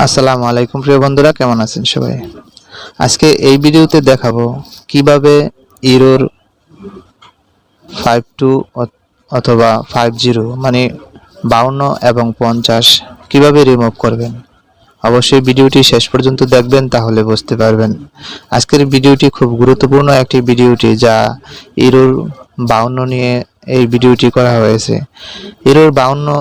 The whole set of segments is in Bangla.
আসসালামু আলাইকুম প্রিয় বন্ধুরা, কেমন আছেন সবাই? আজকে এই ভিডিওতে দেখাবো কিভাবে এরর 52 অথবা 50 মানে 52 এবং 50 কিভাবে রিমুভ করবেন। অবশ্যই ভিডিওটি শেষ পর্যন্ত দেখবেন, তাহলে বুঝতে পারবেন। আজকের ভিডিওটি খুব গুরুত্বপূর্ণ একটি ভিডিওটি, যা এরর 52 নিয়ে এই ভিডিওটি করা হয়েছে। এরর 52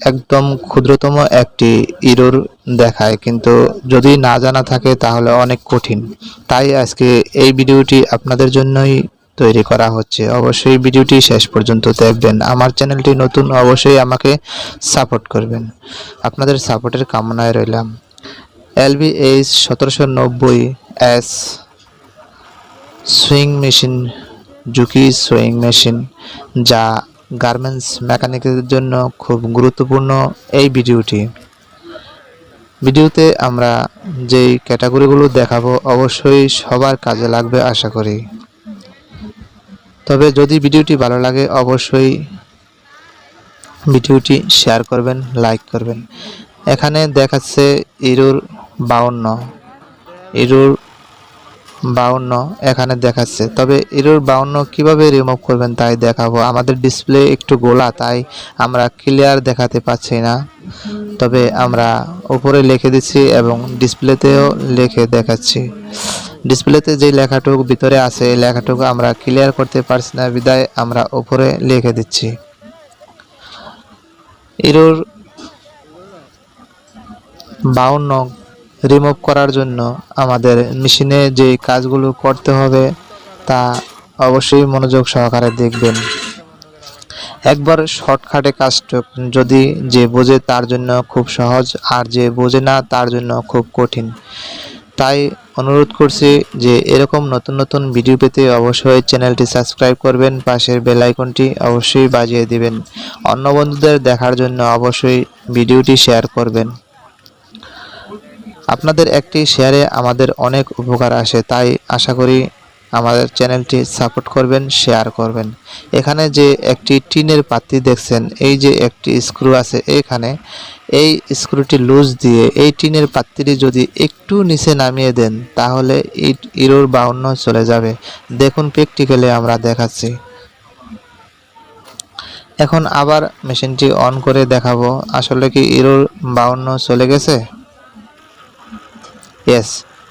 একদম ক্ষুদ্রতম একটি এরর দেখায়, কিন্তু যদি না জানা থাকে তাহলে অনেক কঠিন। তাই আজকে এই ভিডিওটি আপনাদের জন্যই তৈরি করা হচ্ছে। অবশ্যই ভিডিওটি শেষ পর্যন্ত দেখবেন। আমার চ্যানেলটি নতুন, অবশ্যই আমাকে সাপোর্ট করবেন। আপনাদের সাপোর্টের কামনায় রইলাম। LBH 1790S sewing machine, Juki sewing machine, যা গার্মেন্টস মেকানিকের জন্য খুব গুরুত্বপূর্ণ। এই ভিডিওতে আমরা যেই ক্যাটাগরিগুলো দেখাবো অবশ্যই সবার কাজে লাগবে আশা করি। তবে যদি ভিডিওটি ভালো লাগে অবশ্যই ভিডিওটি শেয়ার করবেন, লাইক করবেন। এখানে দেখাচ্ছে এরর 52 এখানে দেখাচ্ছে। তবে এরর 52 কিভাবে রিমুভ করবেন তাই দেখাবো। আমাদের ডিসপ্লে একটু গোলা, তাই আমরা ক্লিয়ার দেখাতে পাচ্ছি না। তবে আমরা উপরে লিখে দিচ্ছি এবং ডিসপ্লেতেও লিখে দেখাচ্ছি। ডিসপ্লেতে যে লেখাটুকু ভিতরে আছে এই লেখাটুকু আমরা ক্লিয়ার করতে পারছি না, বিদায় আমরা উপরে লিখে দিচ্ছি। এরর 52 রিমুভ করার জন্য আমাদের মেশিনে যে কাজগুলো করতে হবে তা অবশ্যই মনোযোগ সহকারে দেখবেন। একবার শর্টকাটে কাজটা যদি যে বোঝে তার জন্য খুব সহজ, আর যে বোঝে না তার জন্য খুব কঠিন। তাই অনুরোধ করছি যে এরকম নতুন নতুন ভিডিও পেতে অবশ্যই চ্যানেলটি সাবস্ক্রাইব করবেন, পাশের বেল আইকনটি অবশ্যই বাজিয়ে দিবেন। অন্য বন্ধুদের দেখার জন্য অবশ্যই ভিডিওটি শেয়ার করবেন। আপনাদের একটি শেয়ারে আমাদের অনেক উপকার আসে, তাই আশা করি আমাদের চ্যানেলটি সাপোর্ট করবেন, শেয়ার করবেন। এখানে যে একটি টিনের পাত্তি দেখছেন, এই যে একটি স্ক্রু আছে এখানে, এই স্ক্রুটি লুজ দিয়ে এই টিনের পাত্তিটি যদি একটু নিচে নামিয়ে দেন তাহলে এই এরর 52 চলে যাবে। দেখুন প্র্যাকটিক্যালি আমরা দেখাচ্ছি। এখন আবার মেশিনটি অন করে দেখাবো আসলে কি এরর 52 চলে গেছে। ইয়েস,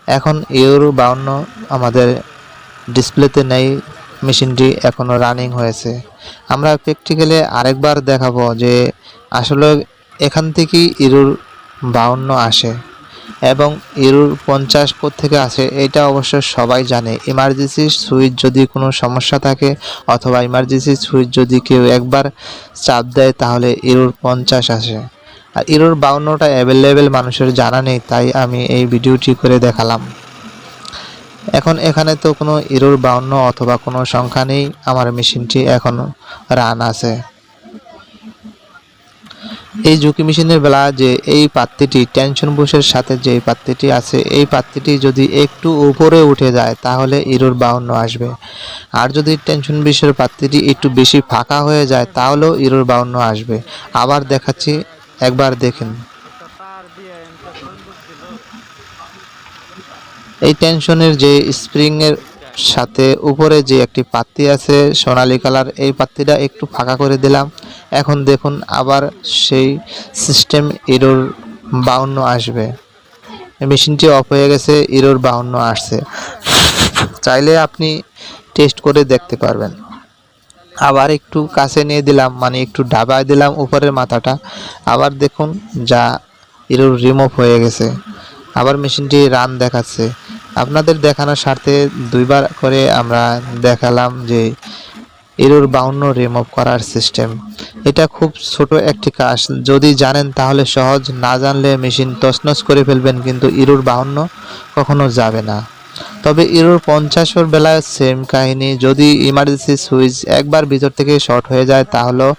এখন এরর 52 আমাদের ডিসপ্লেতে নেই, মেশিনটি এখনও রানিং হয়েছে। আমরা প্র্যাকটিক্যালি আরেকবার দেখাবো যে আসলে এখান থেকেই এরর 52 আসে এবং এরর 50 থেকে আসে এটা অবশ্য সবাই জানে। ইমার্জেন্সি সুইচ যদি কোনো সমস্যা থাকে অথবা ইমার্জেন্সি সুইচ যদি কেউ একবার চাপ দেয় তাহলে এরর 50 আসে। আর এরর 52টা অ্যাভেলেবেল মানুষের জানা নেই, তাই আমি এই ভিডিওটি করে দেখালাম। এখন এখানে তো কোনো এরর 52 অথবা কোনো সংখ্যা নেই, আমার মেশিনটি এখনো রান আছে। এই ঝুঁকি মেশিনের বেলা যে এই পাত্তিটি টেনশন বুশের সাথে যে পাত্তিটি আছে এই পাত্তিটি যদি একটু উপরে উঠে যায় তাহলে এরর 52 আসবে। আর যদি টেনশন বুশের পাত্তিটি একটু বেশি ফাঁকা হয়ে যায় তাহলেও এরর 52 আসবে। আবার দেখাচ্ছি, একবার দেখেন। এই টেনশনের যে স্প্রিং এর সাথে উপরে যে একটি পাত্তি আছে সোনালী কালার, এই পাত্তিটা একটু ফাঁকা করে দিলাম। এখন দেখুন আবার সেই সিস্টেম এরর 52 আসবে। মেশিনটি অফ হয়ে গেছে, এরর 52 আসছে। চাইলে আপনি টেস্ট করে দেখতে পারবেন। আবার একটু কাছে নিয়ে দিলাম, মানে একটু ডাবায় দিলাম উপরের মাথাটা, আবার দেখুন যা এরর রিমুভ হয়ে গেছে। আবার মেশিনটি রান দেখাচ্ছে। আপনাদের দেখানোর স্বার্থে দুইবার করে আমরা দেখালাম যে এরর 52 রিমুভ করার সিস্টেম। এটা খুব ছোট একটি কাজ, যদি জানেন তাহলে সহজ, না জানলে মেশিন তছনছ করে ফেলবেন, কিন্তু এরর 52 কখনো যাবে না। তবে এরর 50 বেলায় সেম কাহিনী, যদি ইমার্জেন্সি সুইচ একবার ভিতর থেকে শর্ট হয়ে যায় তাহলেও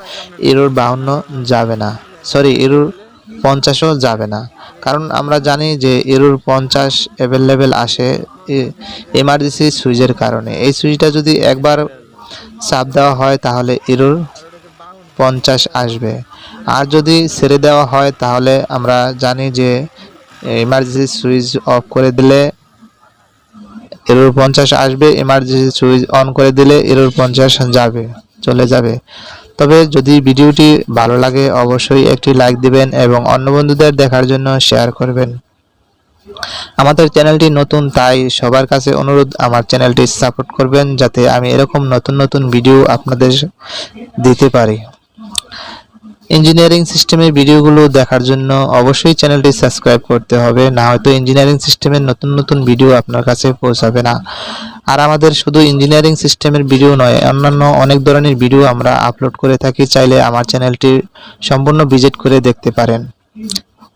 এরর 52 যাবে না, সরি এরর 50 যাবে না। কারণ আমরা জানি যে এরর 50 অ্যাভেলেবেল আসে এমার্জেন্সি সুইচের কারণে। এই সুইচটা যদি একবার চাপ দেওয়া হয় তাহলে এরর 50 আসবে। আর যদি ছেড়ে দেওয়া হয় তাহলে আমরা জানি যে ইমার্জেন্সি সুইচ অফ করে দিলে এরর 50 আসবে, ইমার্জেন্সি সুইচ অন করে দিলে এরর 50 চলে যাবে। তবে যদি ভিডিওটি ভালো লাগে অবশ্যই একটি লাইক দিবেন এবং অন্য বন্ধুদের দেখার জন্য শেয়ার করবেন। আমাদের চ্যানেলটি নতুন, তাই সবার কাছে অনুরোধ আমার চ্যানেলটি সাপোর্ট করবেন যাতে আমি এরকম নতুন নতুন ভিডিও আপনাদের দিতে পারি। ইঞ্জিনিয়ারিং সিস্টেমের ভিডিওগুলো দেখার জন্য অবশ্যই চ্যানেলটি সাবস্ক্রাইব করতে হবে, না হয়তো ইঞ্জিনিয়ারিং সিস্টেমের নতুন নতুন ভিডিও আপনার কাছে পৌঁছাবে না। আর আমাদের শুধু ইঞ্জিনিয়ারিং সিস্টেমের ভিডিও নয়, অন্যান্য অনেক ধরনের ভিডিও আমরা আপলোড করে থাকি, চাইলে আমার চ্যানেলটি সম্পূর্ণ ভিজিট করে দেখতে পারেন।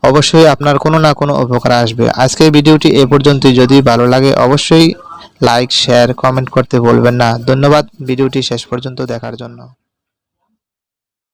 অবশ্যই আপনার কোনো না কোনো উপকার আসবে। আজকের ভিডিওটি এ পর্যন্তই। যদি ভালো লাগে অবশ্যই লাইক, শেয়ার, কমেন্ট করতে ভুলবেন না। ধন্যবাদ ভিডিওটি শেষ পর্যন্ত দেখার জন্য।